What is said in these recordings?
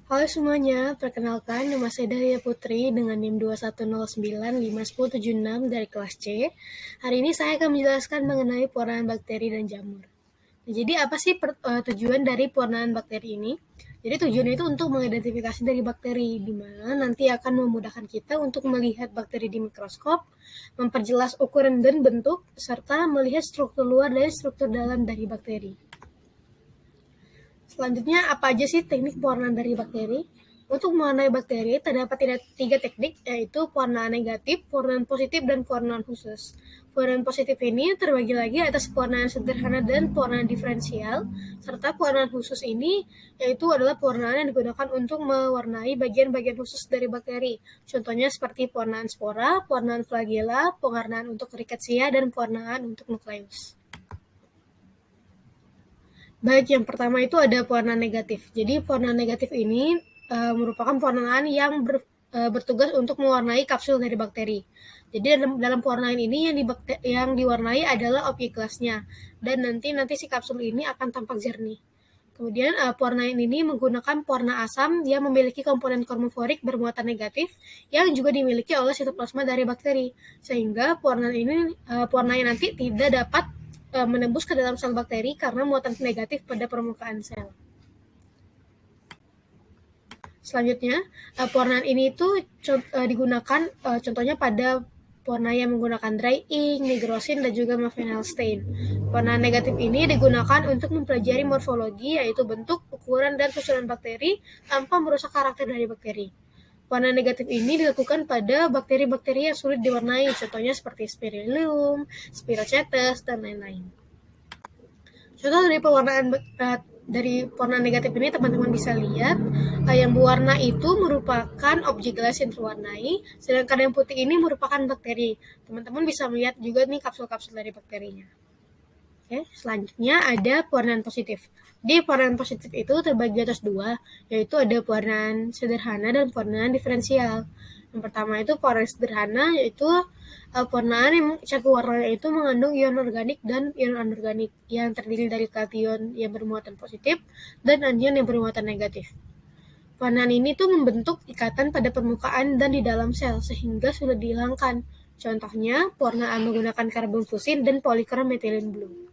Halo semuanya, perkenalkan nama saya Dahlia Putri dengan NIM 210951076 dari kelas C. Hari ini saya akan menjelaskan mengenai pewarnaan bakteri dan jamur. Jadi apa sih tujuan dari pewarnaan bakteri ini? Jadi tujuannya itu untuk mengidentifikasi dari bakteri, di mana nanti akan memudahkan kita untuk melihat bakteri di mikroskop, memperjelas ukuran dan bentuk, serta melihat struktur luar dan struktur dalam dari bakteri. Selanjutnya, apa aja sih teknik pewarnaan dari bakteri? Untuk mewarnai bakteri, terdapat 3 teknik, yaitu pewarnaan negatif, pewarnaan positif, dan pewarnaan khusus. Pewarnaan positif ini terbagi lagi atas pewarnaan sederhana dan pewarnaan diferensial, serta pewarnaan khusus ini yaitu adalah pewarnaan yang digunakan untuk mewarnai bagian-bagian khusus dari bakteri. Contohnya seperti pewarnaan spora, pewarnaan flagella, pewarnaan untuk rickettsia, dan pewarnaan untuk nukleus. Baik, yang pertama itu ada pewarnaan negatif. Jadi pewarnaan negatif ini merupakan pewarnaan yang bertugas untuk mewarnai kapsul dari bakteri. Jadi dalam pewarnaan ini yang diwarnai adalah objek gelasnya, dan nanti si kapsul ini akan tampak jernih. Kemudian pewarnaan ini menggunakan pewarna asam yang memiliki komponen kromoforik bermuatan negatif yang juga dimiliki oleh sitoplasma dari bakteri, sehingga pewarnaan nanti tidak dapat menembus ke dalam sel bakteri karena muatan negatif pada permukaan sel. Selanjutnya, pewarnaan ini itu digunakan contohnya pada pewarna yang menggunakan dry ink, nigrosin, dan juga phenol stain. Pewarnaan negatif ini digunakan untuk mempelajari morfologi, yaitu bentuk, ukuran, dan susunan bakteri tanpa merusak karakter dari bakteri. Pewarnaan negatif ini dilakukan pada bakteri-bakteri yang sulit diwarnai, contohnya seperti Spirillum, Spirochetes, dan lain-lain. Contoh dari pewarnaan negatif ini teman-teman bisa lihat yang berwarna itu merupakan objek gelas yang terwarnai, sedangkan yang putih ini merupakan bakteri. Teman-teman bisa melihat juga nih kapsul-kapsul dari bakterinya. Oke, selanjutnya ada pewarnaan positif. Di pewarnaan positif itu terbagi atas 2, yaitu ada pewarnaan sederhana dan pewarnaan diferensial. Yang pertama itu pewarnaan sederhana, yaitu pewarnaan yang cakup warnanya itu mengandung ion organik dan ion anorganik yang terdiri dari kation yang bermuatan positif dan anion yang bermuatan negatif. Pewarnaan ini tuh membentuk ikatan pada permukaan dan di dalam sel sehingga sulit dihilangkan. Contohnya, pewarnaan menggunakan karbon fusin dan polikrom methylene blue.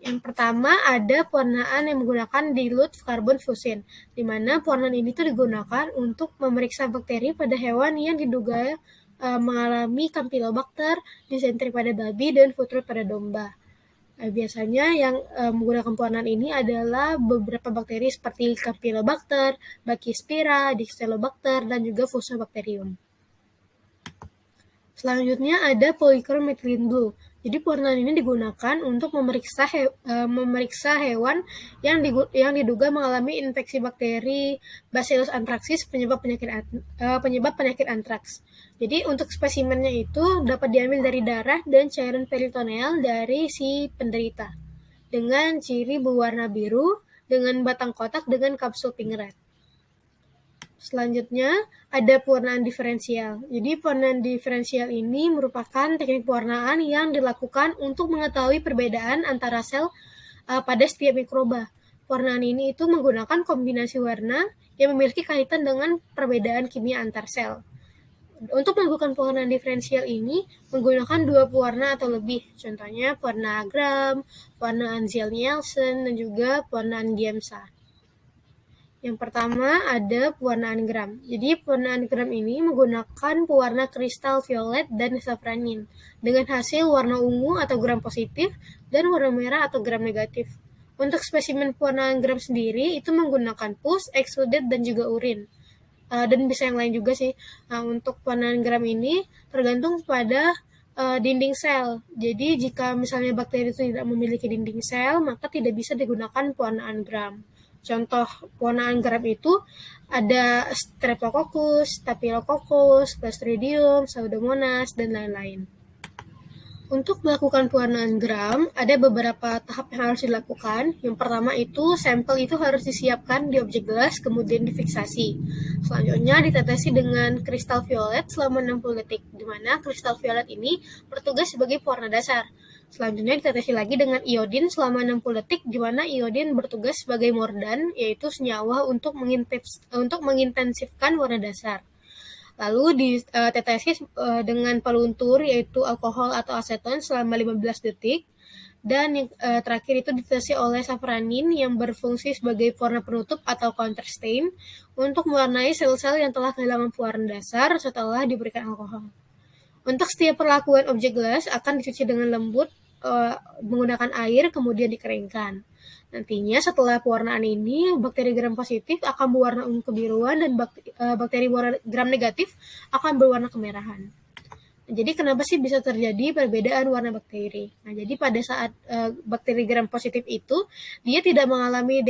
Yang pertama ada pewarnaan yang menggunakan dilute carbon fusion, di mana pewarnaan ini tuh digunakan untuk memeriksa bakteri pada hewan yang diduga mengalami Campylobacter, dysentery pada babi, dan foot rot pada domba. Biasanya yang menggunakan pewarnaan ini adalah beberapa bakteri seperti Campylobacter, Brachyspira, Dixtylobacter, dan juga Fusobacterium. Selanjutnya ada polychrome methylene blue. Jadi pewarnaan ini digunakan untuk memeriksa hewan yang diduga mengalami infeksi bakteri Bacillus anthracis penyebab penyakit antraks. Jadi untuk spesimennya itu dapat diambil dari darah dan cairan peritoneal dari si penderita dengan ciri berwarna biru dengan batang kotak dengan kapsul pink red. Selanjutnya ada pewarnaan diferensial. Jadi pewarnaan diferensial ini merupakan teknik pewarnaan yang dilakukan untuk mengetahui perbedaan antara sel pada setiap mikroba. Pewarnaan ini itu menggunakan kombinasi warna yang memiliki kaitan dengan perbedaan kimia antar sel. Untuk melakukan pewarnaan diferensial ini menggunakan 2 pewarna atau lebih, contohnya pewarna Gram, pewarnaan Ziehl-Neelsen, dan juga pewarnaan Giemsa. Yang pertama ada pewarnaan Gram. Jadi pewarnaan Gram ini menggunakan pewarna kristal violet dan safranin dengan hasil warna ungu atau Gram positif dan warna merah atau Gram negatif. Untuk spesimen pewarnaan Gram sendiri itu menggunakan pus, exudate, dan juga urin. Dan bisa yang lain juga sih. Untuk pewarnaan Gram ini tergantung pada dinding sel. Jadi jika misalnya bakteri itu tidak memiliki dinding sel, maka tidak bisa digunakan pewarnaan Gram. Contoh pewarnaan Gram itu ada Streptococcus, Staphylococcus, Clostridium, Pseudomonas, dan lain-lain. Untuk melakukan pewarnaan Gram, ada beberapa tahap yang harus dilakukan. Yang pertama itu, sampel itu harus disiapkan di objek gelas, kemudian difiksasi. Selanjutnya, ditetesi dengan kristal violet selama 60 detik, di mana kristal violet ini bertugas sebagai pewarna dasar. Selanjutnya ditetesi lagi dengan iodin selama 60 detik, di mana iodin bertugas sebagai mordan, yaitu senyawa untuk mengintensifkan warna dasar. Lalu ditetesi dengan peluntur, yaitu alkohol atau aseton selama 15 detik. Dan yang terakhir itu ditetesi oleh safranin yang berfungsi sebagai pewarna penutup atau counter stain untuk mewarnai sel-sel yang telah kehilangan pewarna dasar setelah diberikan alkohol. Untuk setiap perlakuan objek gelas akan dicuci dengan lembut menggunakan air, kemudian dikeringkan. Nantinya setelah pewarnaan ini, bakteri gram positif akan berwarna ungu kebiruan dan bakteri gram negatif akan berwarna kemerahan. Jadi kenapa sih bisa terjadi perbedaan warna bakteri? Nah, jadi pada saat bakteri gram positif itu, dia tidak mengalami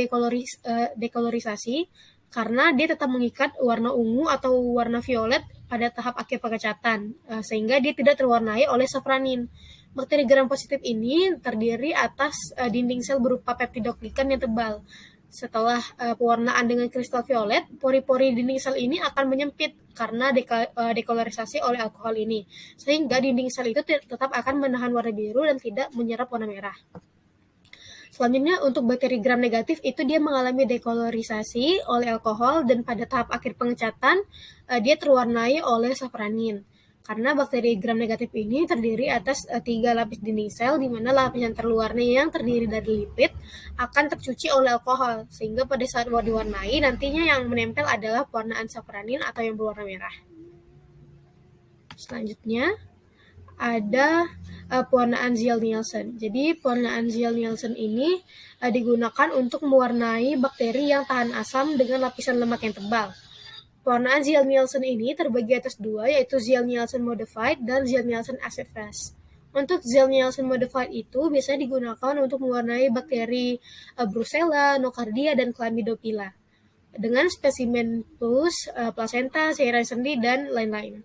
dekolorisasi karena dia tetap mengikat warna ungu atau warna violet pada tahap akhir pengecatan, sehingga dia tidak terwarnai oleh safranin. Bakteri gram positif ini terdiri atas dinding sel berupa peptidoglikan yang tebal. Setelah pewarnaan dengan kristal violet, pori-pori dinding sel ini akan menyempit karena dekolorisasi oleh alkohol ini, sehingga dinding sel itu tetap akan menahan warna biru dan tidak menyerap warna merah. Selanjutnya untuk bakteri gram negatif itu dia mengalami dekolorisasi oleh alkohol dan pada tahap akhir pengecatan dia terwarnai oleh safranin. Karena bakteri gram negatif ini terdiri atas 3 lapis dinding sel, di mana lapisan terluarnya yang terdiri dari lipid akan tercuci oleh alkohol, sehingga pada saat diwarnai nantinya yang menempel adalah pewarnaan safranin atau yang berwarna merah. Selanjutnya ada pewarnaan Ziehl-Neelsen. Jadi pewarnaan Ziehl-Neelsen ini digunakan untuk mewarnai bakteri yang tahan asam dengan lapisan lemak yang tebal. Pewarnaan Ziehl-Neelsen ini terbagi atas 2, yaitu Ziehl-Neelsen Modified dan Ziehl-Neelsen Acid Fast. Untuk Ziehl-Neelsen Modified itu biasanya digunakan untuk mewarnai bakteri Brucella, Nocardia, dan Chlamydophila dengan spesimen plus, plasenta, cairan sendi, dan lain-lain.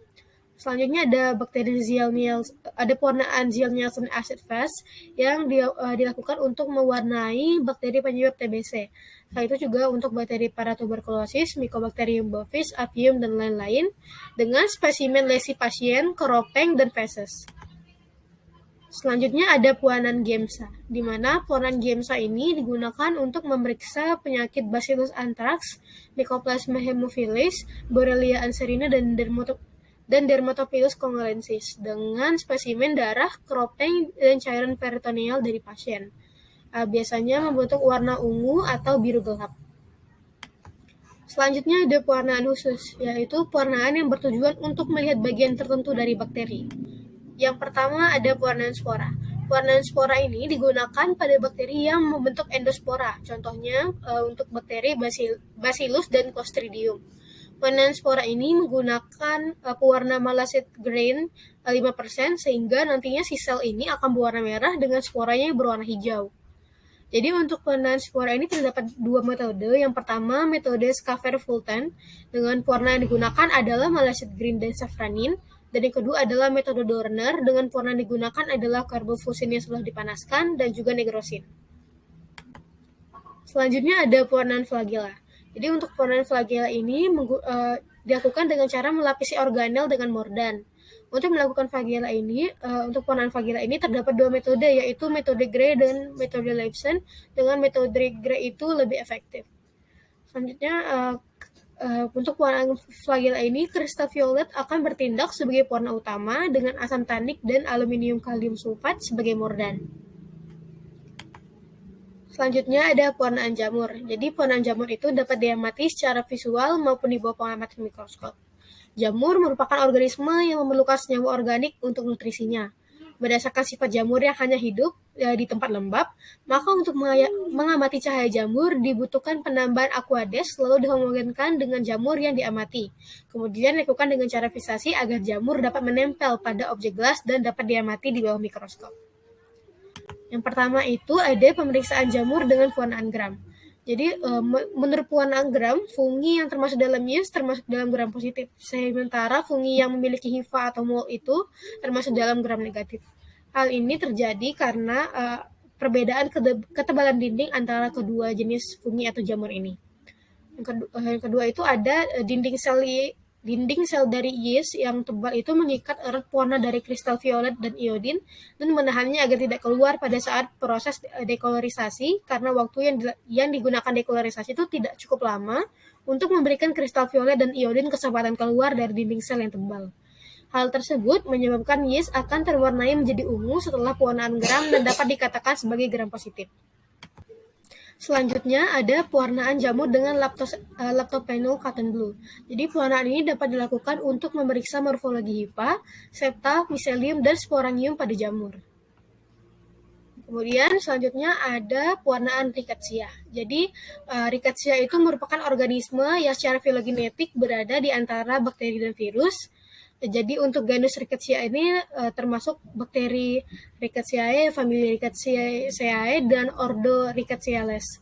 Selanjutnya ada pewarnaan Ziehl-Neelsen Acid Fast yang dilakukan untuk mewarnai bakteri penyebab TBC. Selain itu juga untuk bakteri Paratuberculosis, Mycobacterium bovis, Avium, dan lain-lain dengan spesimen lesi pasien, keropeng, dan feses. Selanjutnya ada pewarnaan Giemsa, di mana pewarnaan Giemsa ini digunakan untuk memeriksa penyakit Bacillus anthrax, Mycoplasma haemophilus, Borrelia anserina, dan Dermatophilus congolensis dengan spesimen darah, keropeng, dan cairan peritoneal dari pasien. Biasanya membentuk warna ungu atau biru gelap. Selanjutnya ada pewarnaan khusus, yaitu pewarnaan yang bertujuan untuk melihat bagian tertentu dari bakteri. Yang pertama ada pewarnaan spora. Pewarnaan spora ini digunakan pada bakteri yang membentuk endospora, contohnya untuk bakteri Bacillus dan Clostridium. Pewarnaan spora ini menggunakan pewarna malacid grain 5%, sehingga nantinya si sel ini akan berwarna merah dengan sporanya yang berwarna hijau. Jadi untuk pewarnaan spora ini terdapat 2 metode. Yang pertama metode Schaeffer-Fulton, dengan pewarna yang digunakan adalah malacid green dan safranin. Dan yang kedua adalah metode Dorner, dengan pewarna yang digunakan adalah karbofusin yang sudah dipanaskan dan juga negrosin. Selanjutnya ada pewarnaan flagella. Jadi untuk pewarnaan flagella ini dilakukan dengan cara melapisi organel dengan mordan. Untuk melakukan flagella ini, untuk pewarnaan flagella ini terdapat 2 metode, yaitu metode Gray dan metode Leibson. Dengan metode Gray itu lebih efektif. Selanjutnya, untuk pewarnaan flagella ini, kristal violet akan bertindak sebagai pewarna utama dengan asam tannik dan aluminium kalium sulfat sebagai mordan. Selanjutnya ada pewarnaan jamur. Jadi pewarnaan jamur itu dapat diamati secara visual maupun di bawah pengamatan mikroskop. Jamur merupakan organisme yang memerlukan senyawa organik untuk nutrisinya. Berdasarkan sifat jamur yang hanya hidup di tempat lembab, maka untuk mengamati cahaya jamur dibutuhkan penambahan aqueous lalu dihomogenkan dengan jamur yang diamati. Kemudian dilakukan dengan cara fiksasi agar jamur dapat menempel pada objek gelas dan dapat diamati di bawah mikroskop. Yang pertama itu ada pemeriksaan jamur dengan pewarnaan gram. Jadi menurut pewarnaan gram, fungi yang termasuk dalam yeast termasuk dalam gram positif, sementara fungi yang memiliki hifa atau mold itu termasuk dalam gram negatif. Hal ini terjadi karena perbedaan ketebalan dinding antara kedua jenis fungi atau jamur ini. Yang kedua itu ada dinding sel Dinding sel dari yeast yang tebal itu mengikat erat pewarna dari kristal violet dan iodin dan menahannya agar tidak keluar pada saat proses dekolorisasi, karena waktu yang digunakan dekolorisasi itu tidak cukup lama untuk memberikan kristal violet dan iodin kesempatan keluar dari dinding sel yang tebal. Hal tersebut menyebabkan yeast akan terwarnai menjadi ungu setelah pewarnaan gram dan dapat dikatakan sebagai gram positif. Selanjutnya ada pewarnaan jamur dengan Lactophenol cotton blue. Jadi pewarnaan ini dapat dilakukan untuk memeriksa morfologi hifa, septa, miselium, dan sporangium pada jamur. Kemudian selanjutnya ada pewarnaan rickettsia. Jadi rickettsia itu merupakan organisme yang secara filogenetik berada di antara bakteri dan virus. Jadi untuk genus Rickettsia ini termasuk bakteri Rickettsiae, famili Rickettsiae, dan ordo Rickettsiales.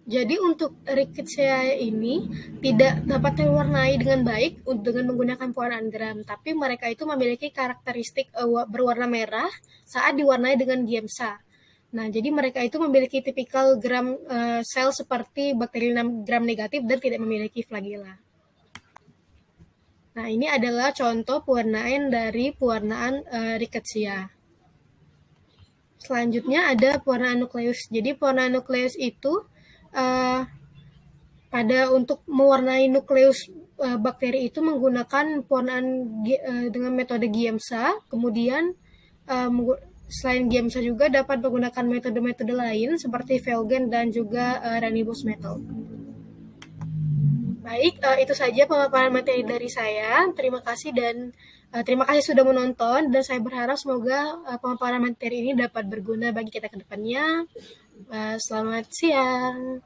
Jadi untuk Rickettsia ini tidak dapat terwarnai dengan baik dengan menggunakan pewarnaan gram, tapi mereka itu memiliki karakteristik berwarna merah saat diwarnai dengan Giemsa. Nah, jadi mereka itu memiliki tipikal sel seperti bakteri gram negatif dan tidak memiliki flagela. Nah, ini adalah contoh pewarnaan dari pewarnaan Rickettsia. Selanjutnya ada pewarnaan nukleus. Jadi pewarnaan nukleus itu untuk mewarnai nukleus bakteri itu menggunakan pewarnaan dengan metode Giemsa. Kemudian selain Giemsa juga dapat menggunakan metode-metode lain seperti Velgen dan juga Randibus metal. Baik, itu saja pemaparan materi dari saya. Terima kasih terima kasih sudah menonton, dan saya berharap semoga pemaparan materi ini dapat berguna bagi kita ke depannya. Selamat siang.